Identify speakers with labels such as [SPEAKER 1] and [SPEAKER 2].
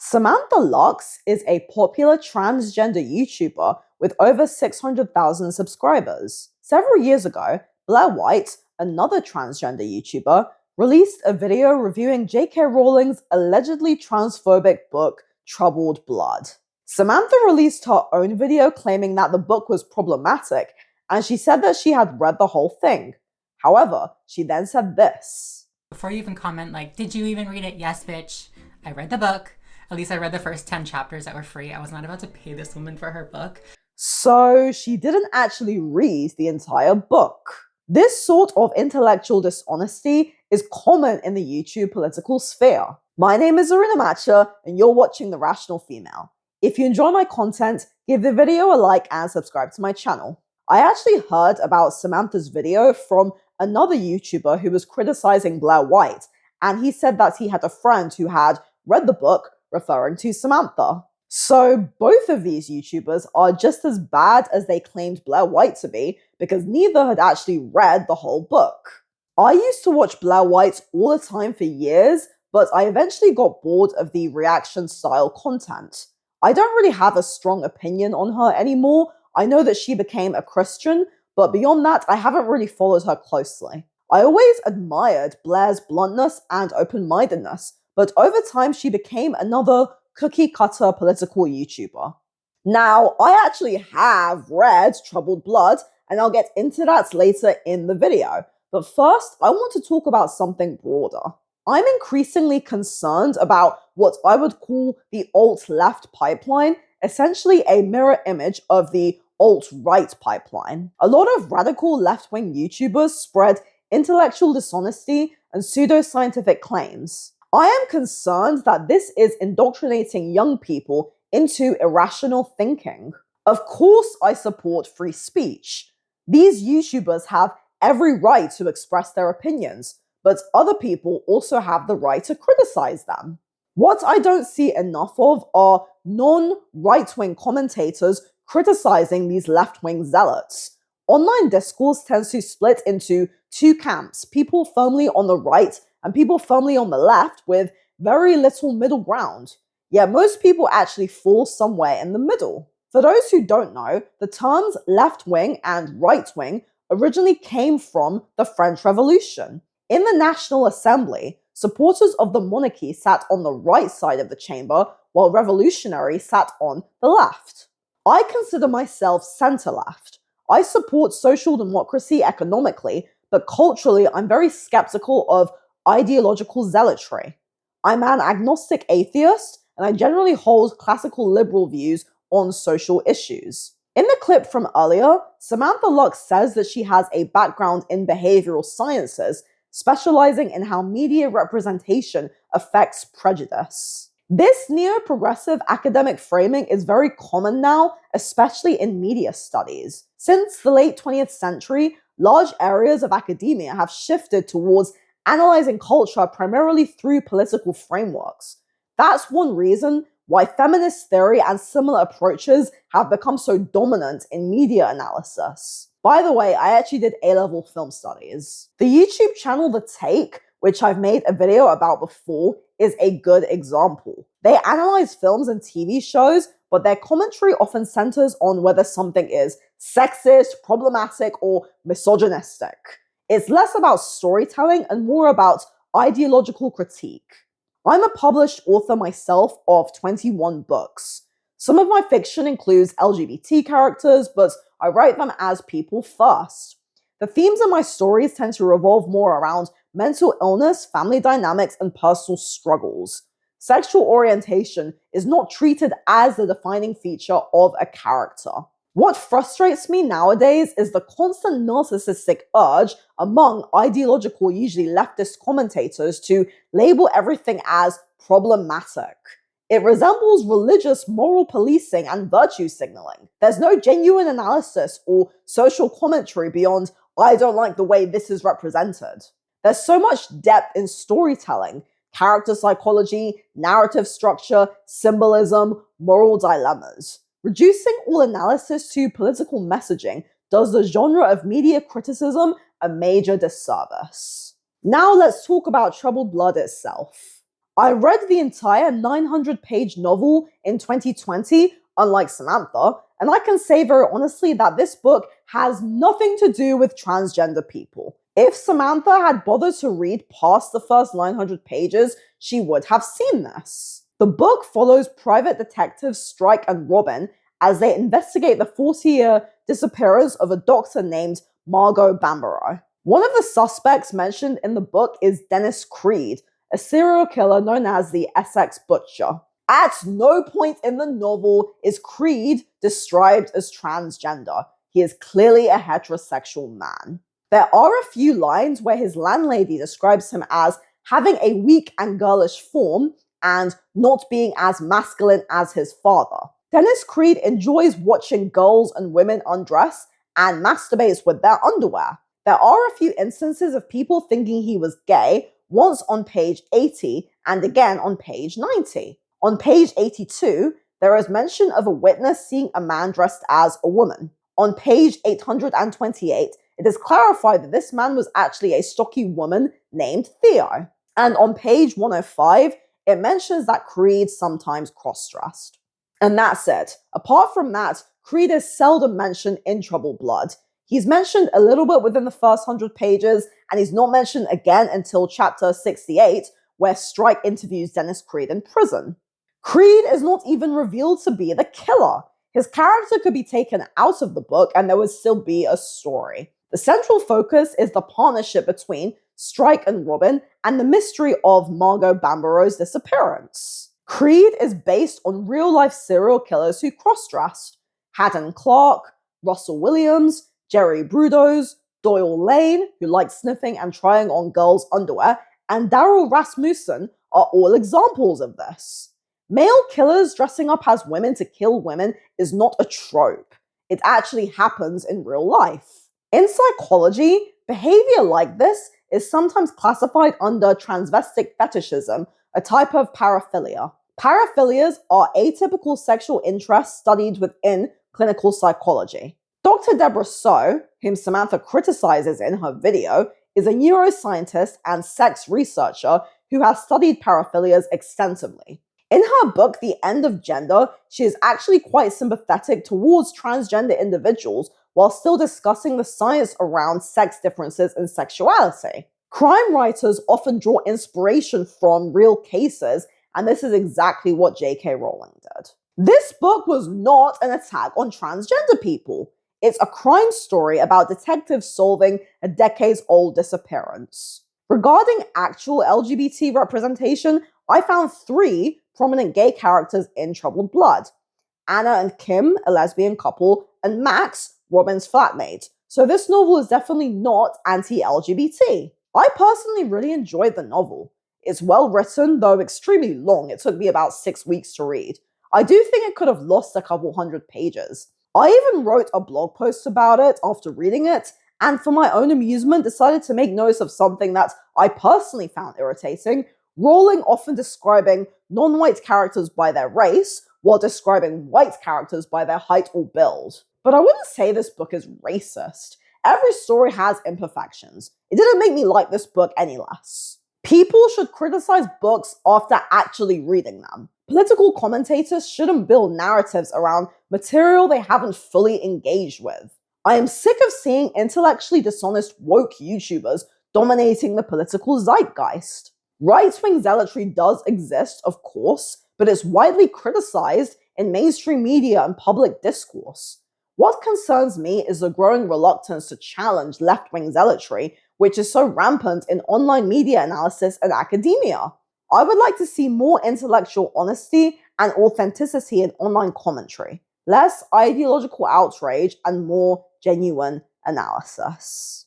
[SPEAKER 1] Samantha Lux is a popular transgender YouTuber with over 600,000 subscribers. Several years ago, Blaire White, another transgender YouTuber, released a video reviewing J.K. Rowling's allegedly transphobic book, Troubled Blood. Samantha released her own video claiming that the book was problematic, and she said that she had read the whole thing. However, she then said this.
[SPEAKER 2] Before you even comment, did you even read it? Yes, bitch. I read the book. At least I read the first 10 chapters that were free. I was not about to pay this woman for her book.
[SPEAKER 1] So she didn't actually read the entire book. This sort of intellectual dishonesty is common in the YouTube political sphere. My name is Aruna Matcha, and you're watching The Rational Female. If you enjoy my content, give the video a like and subscribe to my channel. I actually heard about Samantha's video from another YouTuber who was criticizing Blaire White, and he said that he had a friend who had read the book, referring to Samantha. So both of these YouTubers are just as bad as they claimed Blaire White to be, because neither had actually read the whole book. I used to watch Blaire White all the time for years, but I eventually got bored of the reaction style content. I don't really have a strong opinion on her anymore. I know that she became a Christian, but beyond that, I haven't really followed her closely. I always admired Blaire's bluntness and open-mindedness, but over time she became another cookie-cutter political YouTuber. Now, I actually have read Troubled Blood, and I'll get into that later in the video. But first, I want to talk about something broader. I'm increasingly concerned about what I would call the alt-left pipeline, essentially a mirror image of the alt-right pipeline. A lot of radical left-wing YouTubers spread intellectual dishonesty and pseudoscientific claims. I am concerned that this is indoctrinating young people into irrational thinking. Of course, I support free speech. These YouTubers have every right to express their opinions, but other people also have the right to criticize them. What I don't see enough of are non-right-wing commentators criticizing these left-wing zealots. Online discourse tends to split into two camps, people firmly on the right and people firmly on the left with very little middle ground. Yet most people actually fall somewhere in the middle. For those who don't know, the terms left-wing and right-wing originally came from the French Revolution. In the National Assembly, supporters of the monarchy sat on the right side of the chamber, while revolutionaries sat on the left. I consider myself center-left. I support social democracy economically, but culturally I'm very skeptical of ideological zealotry. I'm an agnostic atheist, and I generally hold classical liberal views on social issues. In the clip from earlier, Samantha Lux says that she has a background in behavioral sciences, specializing in how media representation affects prejudice. This neo-progressive academic framing is very common now, especially in media studies. Since the late 20th century, large areas of academia have shifted towards analyzing culture primarily through political frameworks. That's one reason why feminist theory and similar approaches have become so dominant in media analysis. By the way, I actually did A-level film studies. The YouTube channel The Take, which I've made a video about before, is a good example. They analyze films and TV shows, but their commentary often centers on whether something is sexist, problematic, or misogynistic. It's less about storytelling and more about ideological critique. I'm a published author myself of 21 books. Some of my fiction includes LGBT characters, but I write them as people first. The themes in my stories tend to revolve more around mental illness, family dynamics, and personal struggles. Sexual orientation is not treated as the defining feature of a character. What frustrates me nowadays is the constant narcissistic urge among ideological, usually leftist commentators to label everything as problematic. It resembles religious moral policing and virtue signaling. There's no genuine analysis or social commentary beyond, I don't like the way this is represented. There's so much depth in storytelling, character psychology, narrative structure, symbolism, moral dilemmas. Reducing all analysis to political messaging does the genre of media criticism a major disservice. Now let's talk about Troubled Blood itself. I read the entire 900-page novel in 2020, unlike Samantha, and I can say very honestly that this book has nothing to do with transgender people. If Samantha had bothered to read past the first 900 pages, she would have seen this. The book follows private detectives Strike and Robin as they investigate the 40-year disappearance of a doctor named Margot Bamborough. One of the suspects mentioned in the book is Dennis Creed, a serial killer known as the Essex Butcher. At no point in the novel is Creed described as transgender. He is clearly a heterosexual man. There are a few lines where his landlady describes him as having a weak and girlish form and not being as masculine as his father. Dennis Creed enjoys watching girls and women undress and masturbates with their underwear. There are a few instances of people thinking he was gay, once on page 80 and again on page 90. On page 82, there is mention of a witness seeing a man dressed as a woman. On page 828, it is clarified that this man was actually a stocky woman named Theo. And on page 105, it mentions that Creed sometimes cross-dressed. And that's it. Apart from that, Creed is seldom mentioned in Troubled Blood. He's mentioned a little bit within the first 100 pages, and he's not mentioned again until chapter 68, where Strike interviews Dennis Creed in prison. Creed is not even revealed to be the killer. His character could be taken out of the book and there would still be a story. The central focus is the partnership between Strike and Robin and the mystery of Margot Bamborough's disappearance. Creed is based on real-life serial killers who cross-dressed. Haddon Clark, Russell Williams, Jerry Brudos, Doyle Lane, who liked sniffing and trying on girls' underwear, and Daryl Rasmussen are all examples of this. Male killers dressing up as women to kill women is not a trope. It actually happens in real life. In psychology, behavior like this is sometimes classified under transvestic fetishism, a type of paraphilia. Paraphilias are atypical sexual interests studied within clinical psychology. Dr. Deborah So, whom Samantha criticizes in her video, is a neuroscientist and sex researcher who has studied paraphilias extensively. In her book, The End of Gender, she is actually quite sympathetic towards transgender individuals while still discussing the science around sex differences in sexuality. Crime writers often draw inspiration from real cases, and this is exactly what J.K. Rowling did. This book was not an attack on transgender people. It's a crime story about detectives solving a decades-old disappearance. Regarding actual LGBT representation, I found 3 prominent gay characters in Troubled Blood. Anna and Kim, a lesbian couple, and Max, Robin's flatmate. So this novel is definitely not anti-LGBT. I personally really enjoyed the novel. It's well written, though extremely long. It took me about 6 weeks to read. I do think it could have lost a couple hundred pages. I even wrote a blog post about it after reading it, and for my own amusement decided to make notice of something that I personally found irritating: Rowling often describing non-white characters by their race, while describing white characters by their height or build. But I wouldn't say this book is racist. Every story has imperfections. It didn't make me like this book any less. People should criticize books after actually reading them. Political commentators shouldn't build narratives around material they haven't fully engaged with. I am sick of seeing intellectually dishonest woke YouTubers dominating the political zeitgeist. Right-wing zealotry does exist, of course, but it's widely criticized in mainstream media and public discourse. What concerns me is the growing reluctance to challenge left-wing zealotry, which is so rampant in online media analysis and academia. I would like to see more intellectual honesty and authenticity in online commentary, less ideological outrage and more genuine analysis.